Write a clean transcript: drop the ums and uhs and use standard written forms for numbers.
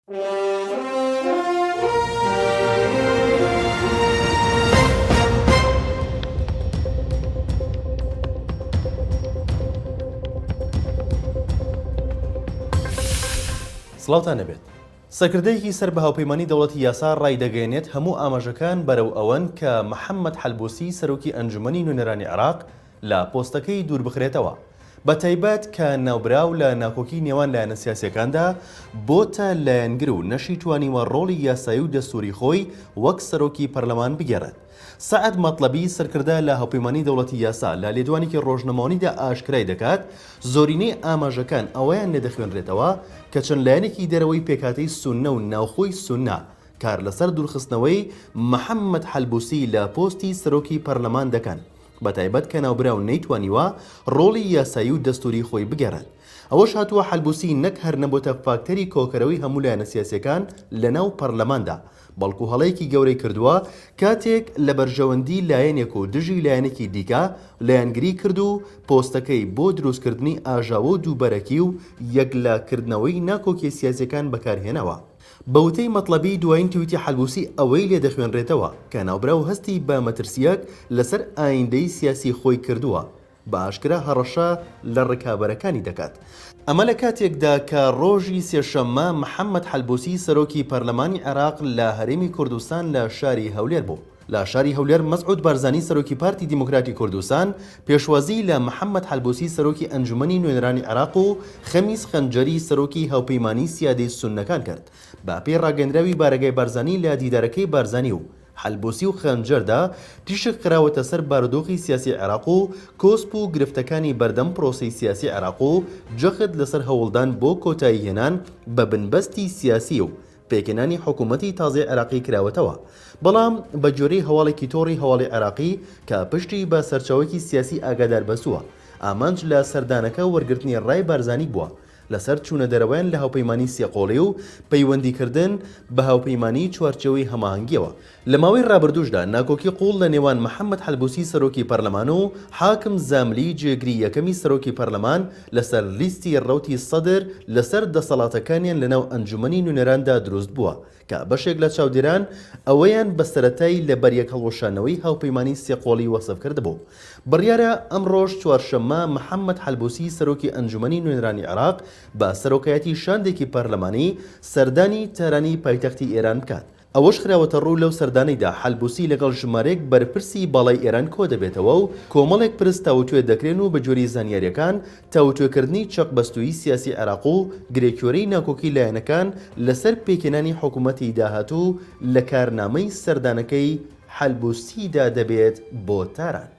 سڵاوتان نەبێت. سەرکردەیەکی سەر بە هاوپەیمانی دەوڵەتی یاسا ڕایدەگەێنێت هەموو ئاماژەکان بەرەو ئەوەن کە محەممەد حەلبوسی سەرۆکی ئەنجومەنی نوێنەرانی عێراق لە پۆستەکەی دوور بخرێتەوە، بە تایبەت کە ناوبراو لە ناکۆکی نێوان لایەنە سیاسیەکاندا بۆتە لایەنگر و نەشی توانیوە ڕۆڵی یاسایی و دەستوری خۆی وەک سەرۆکی پەرلەمان بگێڕێت. سەعەد مەطلەبی سەرکردە لە هاوپەیمانی دەوڵەتی یاسا لە لێدوانێکی ڕۆژنەمەوانیدا ئاشکرای دەکات زۆرینەی ئاماژەکان ئەوەیان لێدەخوێنرێتەوە کە چەند لایەنێکی دەرەوەی پێکاتەی سوننە و ناوخۆی سوننا کار لەسەر دوورخستنەوەی محەممەد حەلبوسی لە پۆستی سەرۆکی پەرلەمان دەکەن، بە تایبەت کە ناوبراو نەیتوانیوە ڕۆڵی یاسایی و دەستوری خۆی بگەڕێت. ئەوەش هاتووە حەلبوسی نەک هەر نەبووتە فاکتەری کۆکەرەوەی هەموو لایەنە سیاسیەکان لەناو پەرلەماندا، بەڵکو هەڵەیەکی گەورەی کردووە کاتێک لە بەرژەوەندی لایەنێک و دژی لایەنێکی دیکە لایەنگری کرد و پۆستەکەی بۆ دروستکردنی ئاژاوە و دووبەرەکی و یەکلاکردنەوەی ناکۆکی سیاسیەکان بەکارهێنەوە. بەوتەی مەطلەبی دوایین تویتی حەلبوسی ئەوەی لێ دەخوێنرێتەوە کە ناوبراو هەستی بە مەترسیەک لەسەر ئایندەی سیاسی خۆی کردووە، بە ئاشکرا هەڕەشە لە ڕکابەرەکانی دەکات. ئەمە لە کاتێکدا کە ڕۆژی سێشەممە محەممەد حەلبوسی سەرۆکی پەرلەمانی عێراق لە هەرێمی کوردستان لە شاری هەولێر بوو. لە شاری هەولێر مەسعود بارزانی سەرۆکی پارتی دیموکراتی کوردستان پێشوازی لە محەممەد حەلبوسی سەرۆکی ئەنجومەنی نوێنەرانی عێراق و خەمیس خەنجەری سەرۆکی هاوپەیمانی سیادەی سوننەکان کرد. بە پێی ڕاگەندراوی بارگای بارزانی لە دیدارەکەی بارزانی و حەلبوسی و خەنجەردا تیشک قراوەتە سەر بارودۆخی سیاسی عێراق و کۆسپ و گرفتەکانی بەردەم پرۆسەی سیاسی عێراق و جەخت لەسەر هەوڵدان بۆ کۆتایی هێنان بە بنبەستی سیاسی و پێکێنانی حکوومەتی تازای عێراقی کراوەتەوە، بەڵام بە جۆرەی هەواڵێکی تۆڕی هەواڵی عێراقی کە پشتی بە سەرچاوەیەکی سیاسی ئاگادار بەسووە، ئامانج لە سەردانەکە وەرگرتنی ڕای بارزانی بووە لەسەر چوونە دەرەوەیان لە هاوپەیمانی سێقۆڵی و پەیوەندیکردن بە هاوپەیمانی چوارچێوەی هەماهەنگیەوە. لە ماوەی ڕابردووشدا ناکۆکی قوڵ لە نێوان محەممەد حەلبوسی سەرۆکی پەرلەمان و حاکم زاملی جێگری یەکەمی سەرۆکی پەرلەمان لەسەر لیستی ڕەوتی سەدر لەسەر دەسەڵاتەکانیان لەناو ئەنجومەنی نوێنەراندا دروست بووە کە بەشێک لە چاودێران ئەوەیان بە سەرەتای لە بەریەک هەڵوەشانەوەی هاوپەیمانی سێقۆڵی وەسف کردبوو. بڕیارە ئەم ڕۆژ چوارشەممە محەممەد حەلبوسی سەرۆکی ئەنجومەنی نوێنەرانی عێراق بە سەرۆکایەتی شاندێکی پەرلەمانی سەردانی تارانی پایتەختی ئێران بکات. ئەوەش خراوەتە ڕوو لەو سەردانەیدا حەلبوسی لەگەڵ ژمارەیەک بەرپرسی باڵای ئێران کۆ دەبێتەوە و کۆمەڵێک پرس تاوتوێ دەکرێن و بە جۆری زانیاریەکان تاوتوێکردنی چەقبەستووی سیاسی عێراق و گرێکیۆرەی ناکۆکی لایەنەکان لەسەر پێکێنانی حکوومەتی داهاتوو لە کارنامەی سەردانەکەی حەلبوسیدا دەبێت بۆ تاران.